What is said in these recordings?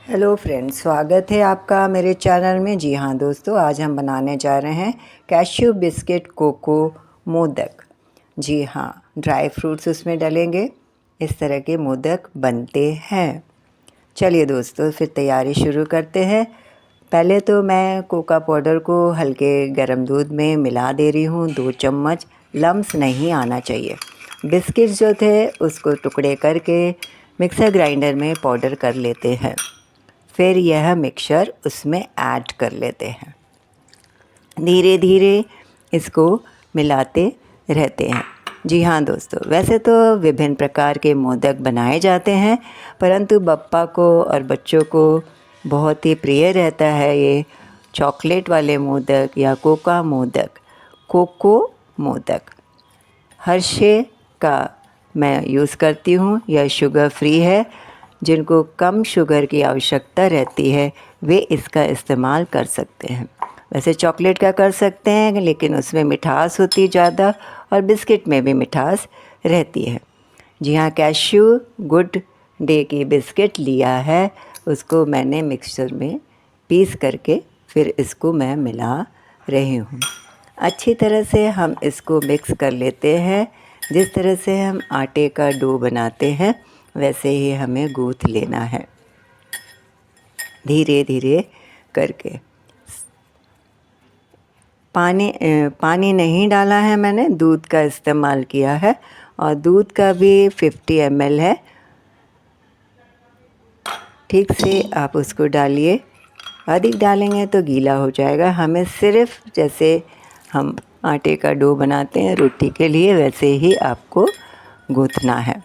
Hello friends, स्वागत है आपका मेरे चैनल में। जी हाँ दोस्तों, आज हम बनाने जा रहे हैं कैश्यू बिस्किट कोको मोदक। जी हाँ, ड्राई फ्रूट्स उसमें डलेंगे। इस तरह के मोदक बनते हैं। चलिए दोस्तों, फिर तैयारी शुरू करते हैं। पहले तो मैं कोका पाउडर को हल्के गर्म दूध में मिला दे रही हूँ। 2 चम्मच, लम्स नहीं आना चाहिए। बिस्किट जो थे उसको टुकड़े करके मिक्सर ग्राइंडर में पाउडर कर लेते हैं। फिर यह मिक्सचर उसमें ऐड कर लेते हैं। धीरे धीरे इसको मिलाते रहते हैं। जी हाँ दोस्तों, वैसे तो विभिन्न प्रकार के मोदक बनाए जाते हैं, परंतु बप्पा को और बच्चों को बहुत ही प्रिय रहता है ये चॉकलेट वाले मोदक या कोको मोदक। हर्षे का मैं यूज़ करती हूँ। यह शुगर फ्री है। जिनको कम शुगर की आवश्यकता रहती है वे इसका इस्तेमाल कर सकते हैं। वैसे चॉकलेट का कर सकते हैं, लेकिन उसमें मिठास होती ज़्यादा और बिस्किट में भी मिठास रहती है। जी हाँ, कैश्यू गुड डे की बिस्किट लिया है, उसको मैंने मिक्सचर में पीस करके फिर इसको मैं मिला रही हूँ। अच्छी तरह से हम इसको मिक्स कर लेते हैं। जिस तरह से हम आटे का डो बनाते हैं वैसे ही हमें गूँथ लेना है, धीरे धीरे करके। पानी नहीं डाला है मैंने, दूध का इस्तेमाल किया है और दूध का भी 50 ml है। ठीक से आप उसको डालिए, अधिक डालेंगे तो गीला हो जाएगा। हमें सिर्फ जैसे हम आटे का डो बनाते हैं रोटी के लिए, वैसे ही आपको गूँथना है।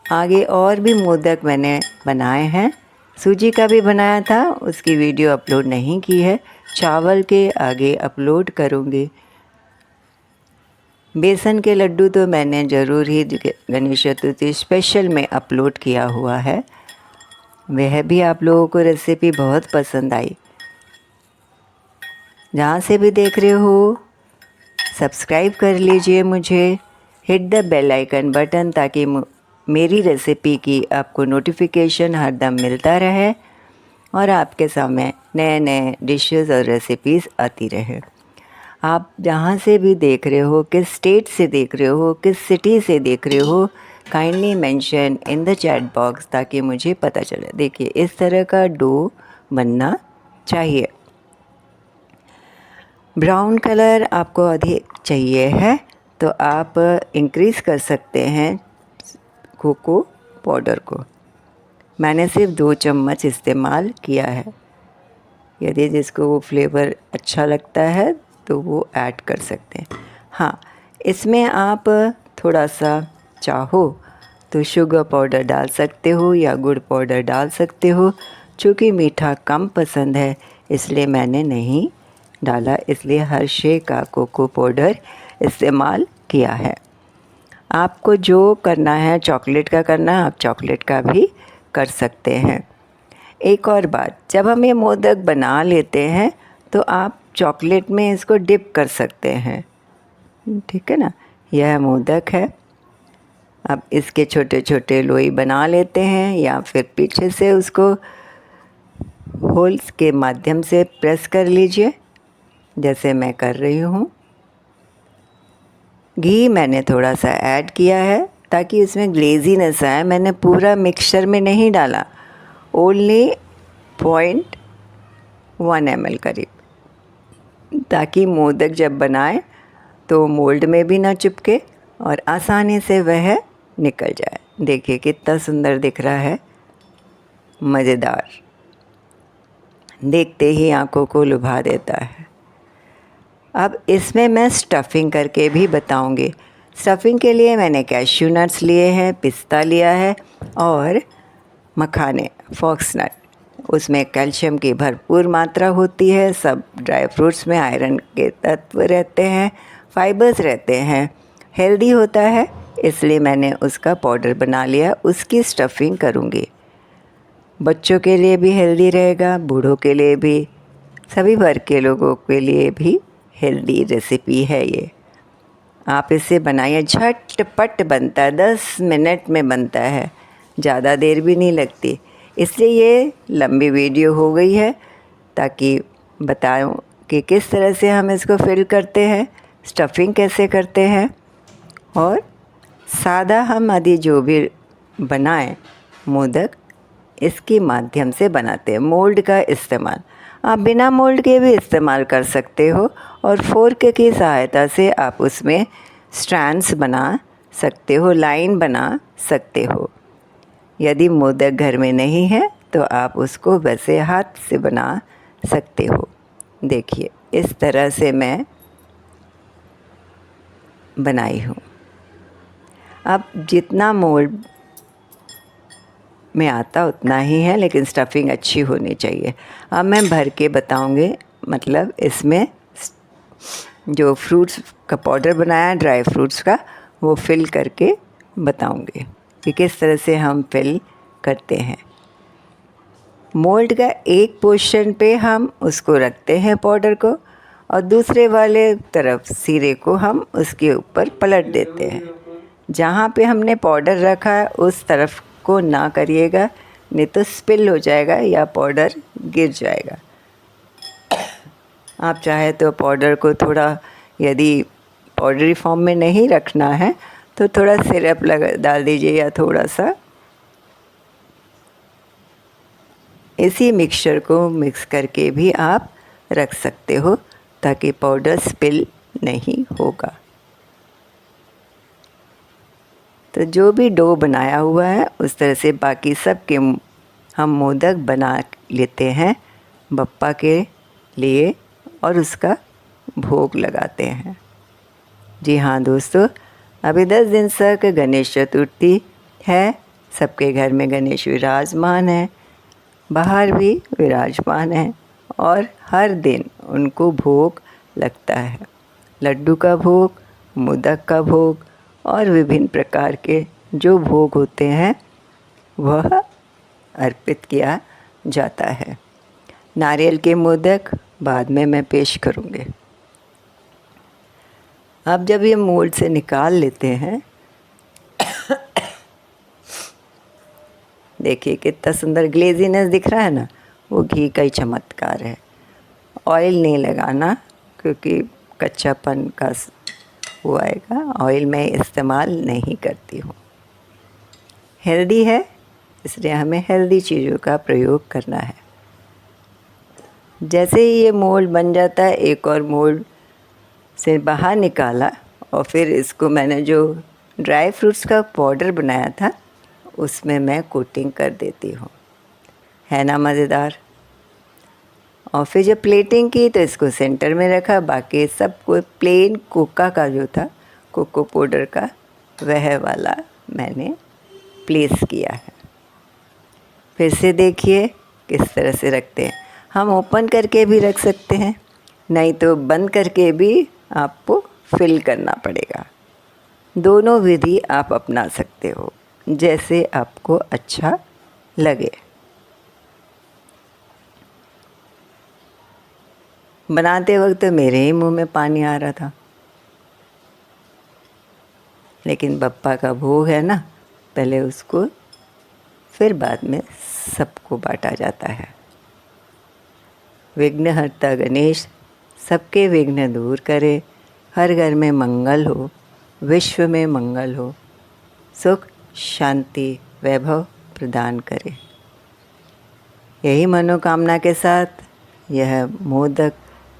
आगे और भी मोदक मैंने बनाए हैं। सूजी का भी बनाया था, उसकी वीडियो अपलोड नहीं की है। चावल के आगे अपलोड करूँगी। बेसन के लड्डू तो मैंने ज़रूर ही गणेश चतुर्थी स्पेशल में अपलोड किया हुआ है। वह भी आप लोगों को रेसिपी बहुत पसंद आई। जहाँ से भी देख रहे हो सब्सक्राइब कर लीजिए मुझे। Hit the bell icon button ताकि मेरी रेसिपी की आपको नोटिफिकेशन हरदम मिलता रहे और आपके सामने नए नए डिशेस और रेसिपीज़ आती रहे। आप जहाँ से भी देख रहे हो, किस स्टेट से देख रहे हो, किस सिटी से देख रहे हो, kindly mention in the chat box ताकि मुझे पता चले। देखिए, इस तरह का डो बनना चाहिए। ब्राउन कलर आपको अधिक चाहिए है तो आप इंक्रीज़ कर सकते हैं कोको पाउडर को। मैंने सिर्फ 2 चम्मच इस्तेमाल किया है। यदि जिसको वो फ्लेवर अच्छा लगता है तो वो ऐड कर सकते हैं। हाँ, इसमें आप थोड़ा सा चाहो तो शुगर पाउडर डाल सकते हो या गुड़ पाउडर डाल सकते हो। चूँकि मीठा कम पसंद है इसलिए मैंने नहीं डाला, इसलिए हर्षे का कोको पाउडर इस्तेमाल किया है। आपको जो करना है चॉकलेट का करना है, आप चॉकलेट का भी कर सकते हैं। एक और बात, जब हम ये मोदक बना लेते हैं तो आप चॉकलेट में इसको डिप कर सकते हैं। ठीक है ना। यह मोदक है। अब इसके छोटे छोटे लोई बना लेते हैं या फिर पीछे से उसको होल्स के माध्यम से प्रेस कर लीजिए, जैसे मैं कर रही हूँ। घी मैंने थोड़ा सा ऐड किया है ताकि इसमें ग्लेजीनेस आए। मैंने पूरा मिक्सचर में नहीं डाला, ओनली 0.1 ml करीब, ताकि मोदक जब बनाए तो मोल्ड में भी ना चिपके और आसानी से वह निकल जाए। देखिए कितना सुंदर दिख रहा है, मज़ेदार, देखते ही आंखों को लुभा देता है। अब इसमें मैं स्टफिंग करके भी बताऊंगी। स्टफिंग के लिए मैंने कैश्यू नट्स लिए हैं, पिस्ता लिया है और मखाने, फॉक्स नट। उसमें कैल्शियम की भरपूर मात्रा होती है। सब ड्राई फ्रूट्स में आयरन के तत्व रहते हैं, फाइबर्स रहते हैं, हेल्दी होता है, इसलिए मैंने उसका पाउडर बना लिया। उसकी स्टफिंग करूँगी। बच्चों के लिए भी हेल्दी रहेगा, बूढ़ों के लिए भी, सभी वर्ग के लोगों के लिए भी हेल्दी रेसिपी है ये। आप इसे बनाइए, झटपट बनता है, 10 मिनट में बनता है, ज़्यादा देर भी नहीं लगती। इसलिए ये लंबी वीडियो हो गई है ताकि बताऊं कि किस तरह से हम इसको फिल करते हैं, स्टफिंग कैसे करते हैं, और सादा हम यदि जो भी बनाएं मोदक इसके माध्यम से बनाते हैं। मोल्ड का इस्तेमाल आप बिना मोल्ड के भी इस्तेमाल कर सकते हो, और फोर्क की सहायता से आप उसमें स्ट्रैंड्स बना सकते हो, लाइन बना सकते हो। यदि मोदक घर में नहीं है तो आप उसको वैसे हाथ से बना सकते हो। देखिए इस तरह से मैं बनाई हूँ। अब जितना मोल्ड में आता उतना ही है, लेकिन स्टफिंग अच्छी होनी चाहिए। अब मैं भर के बताऊँगी, मतलब इसमें जो फ्रूट्स का पाउडर बनाया ड्राई फ्रूट्स का, वो फिल करके बताऊँगी कि किस तरह से हम फिल करते हैं। मोल्ड का एक पोर्शन पे हम उसको रखते हैं पाउडर को, और दूसरे वाले तरफ सिरे को हम उसके ऊपर पलट देते हैं। जहाँ पे हमने पाउडर रखा है उस तरफ को ना करिएगा, नहीं तो स्पिल हो जाएगा या पाउडर गिर जाएगा। आप चाहे तो पाउडर को थोड़ा, यदि पाउडरी फॉर्म में नहीं रखना है तो थोड़ा सिरप डाल दीजिए, या थोड़ा सा इसी मिक्सचर को मिक्स करके भी आप रख सकते हो, ताकि पाउडर स्पिल नहीं होगा। तो जो भी डो बनाया हुआ है उस तरह से बाकी सब के हम मोदक बना लेते हैं बप्पा के लिए, और उसका भोग लगाते हैं। जी हाँ दोस्तों, अभी 10 दिन तक गणेश चतुर्थी है। सबके घर में गणेश विराजमान है, बाहर भी विराजमान है, और हर दिन उनको भोग लगता है। लड्डू का भोग, मोदक का भोग, और विभिन्न प्रकार के जो भोग होते हैं वह अर्पित किया जाता है। नारियल के मोदक बाद में मैं पेश करूँगी। अब जब ये मोल्ड से निकाल लेते हैं, देखिए कितना सुंदर ग्लेजीनेस दिख रहा है ना, वो घी का ही चमत्कार है। ऑयल नहीं लगाना, क्योंकि कच्चापन का वो आएगा। ऑयल मैं इस्तेमाल नहीं करती हूँ। हेल्दी है, इसलिए हमें हेल्दी चीज़ों का प्रयोग करना है। जैसे ही ये मोल्ड बन जाता है, एक और मोल्ड से बाहर निकाला, और फिर इसको मैंने जो ड्राई फ्रूट्स का पाउडर बनाया था उसमें मैं कोटिंग कर देती हूँ। है ना मज़ेदार। और फिर जब प्लेटिंग की तो इसको सेंटर में रखा, बाकी सब को प्लेन कोका का जो था, कोको पाउडर का, वह वाला मैंने प्लेस किया है। फिर से देखिए किस तरह से रखते हैं। हम ओपन करके भी रख सकते हैं, नहीं तो बंद करके भी आपको फिल करना पड़ेगा। दोनों विधि आप अपना सकते हो, जैसे आपको अच्छा लगे। बनाते वक्त मेरे ही मुंह में पानी आ रहा था, लेकिन बप्पा का भोग है ना, पहले उसको, फिर बाद में सबको बांटा जाता है। विघ्नहर्ता गणेश सबके विघ्न दूर करे, हर घर में मंगल हो, विश्व में मंगल हो, सुख शांति वैभव प्रदान करे। यही मनोकामना के साथ यह मोदक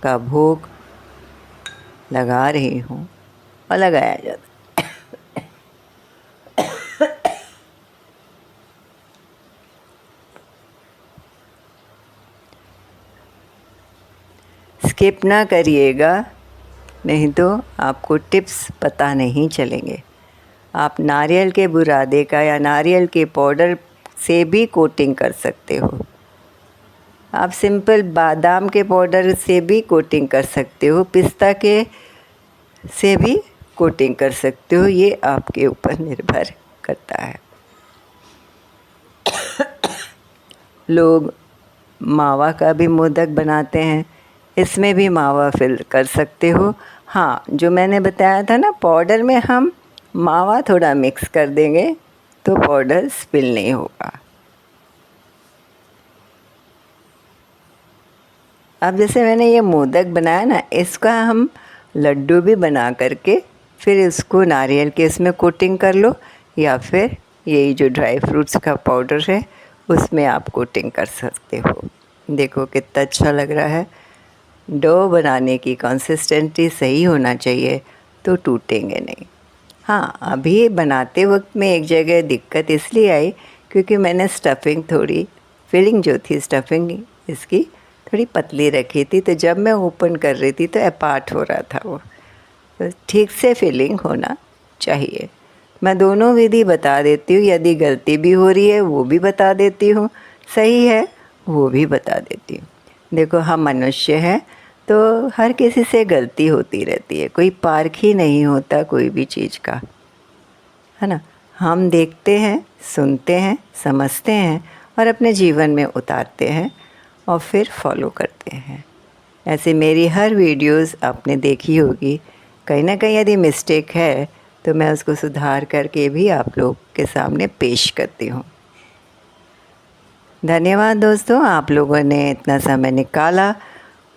का भोग लगा रही हूँ, और लगाया जाता। स्किप ना करिएगा, नहीं तो आपको टिप्स पता नहीं चलेंगे। आप नारियल के बुरादे का या नारियल के पाउडर से भी कोटिंग कर सकते हो। आप सिंपल बादाम के पाउडर से भी कोटिंग कर सकते हो, पिस्ता के से भी कोटिंग कर सकते हो। ये आपके ऊपर निर्भर करता है। लोग मावा का भी मोदक बनाते हैं, इसमें भी मावा फिल कर सकते हो। हाँ, जो मैंने बताया था ना, पाउडर में हम मावा थोड़ा मिक्स कर देंगे तो पाउडर स्पिल नहीं होगा। अब जैसे मैंने ये मोदक बनाया ना, इसका हम लड्डू भी बना करके फिर इसको नारियल के इसमें कोटिंग कर लो, या फिर यही जो ड्राई फ्रूट्स का पाउडर है उसमें आप कोटिंग कर सकते हो। देखो कितना अच्छा लग रहा है। डो बनाने की कंसिस्टेंसी सही होना चाहिए तो टूटेंगे नहीं। हाँ, अभी बनाते वक्त में एक जगह दिक्कत इसलिए आई क्योंकि मैंने स्टफिंग थोड़ी, फिलिंग जो थी स्टफिंग इसकी थोड़ी पतली रखी थी, तो जब मैं ओपन कर रही थी तो अपार्ट हो रहा था वो। तो ठीक से फिलिंग होना चाहिए। मैं दोनों विधि बता देती हूँ, यदि गलती भी हो रही है वो भी बता देती हूँ, सही है वो भी बता देती हूँ। देखो, हम मनुष्य हैं तो हर किसी से गलती होती रहती है, कोई पार्क ही नहीं होता कोई भी चीज़ का, है ना। हम देखते हैं, सुनते हैं, समझते हैं और अपने जीवन में उतारते हैं और फिर फॉलो करते हैं। ऐसे मेरी हर वीडियोस आपने देखी होगी, कहीं ना कहीं यदि मिस्टेक है तो मैं उसको सुधार करके भी आप लोग के सामने पेश करती हूँ। धन्यवाद दोस्तों, आप लोगों ने इतना समय निकाला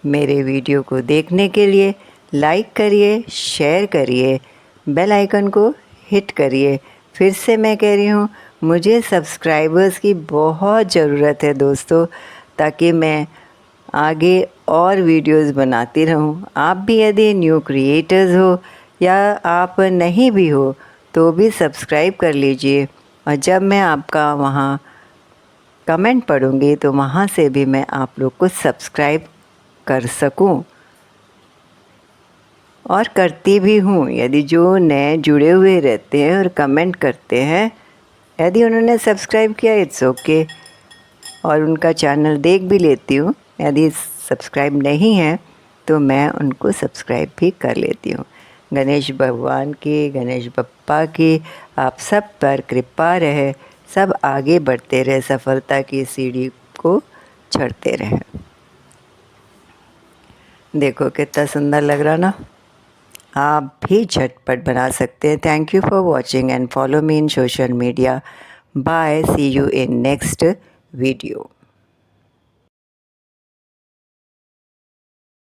मेरे वीडियो को देखने के लिए। लाइक करिए, शेयर करिए, बेल आइकन को हिट करिए। फिर से मैं कह रही हूँ, मुझे सब्सक्राइबर्स की बहुत ज़रूरत है दोस्तों, ताकि मैं आगे और वीडियोस बनाती रहूँ। आप भी यदि न्यू क्रिएटर्स हो या आप नहीं भी हो तो भी सब्सक्राइब कर लीजिए, और जब मैं आपका वहाँ कमेंट पढ़ूँगी तो वहाँ से भी मैं आप लोग को सब्सक्राइब कर सकूं, और करती भी हूँ। यदि जो नए जुड़े हुए रहते हैं और कमेंट करते हैं, यदि उन्होंने सब्सक्राइब किया इट्स ओके, और उनका चैनल देख भी लेती हूँ। यदि सब्सक्राइब नहीं है तो मैं उनको सब्सक्राइब भी कर लेती हूँ। गणेश भगवान की, गणेश बप्पा की आप सब पर कृपा रहे, सब आगे बढ़ते रहे, सफलता की सीढ़ी को चढ़ते रहे। देखो कितना सुंदर लग रहा ना। आप भी झटपट बना सकते हैं। Thank you for watching and follow me in social media. Bye, see you in next video.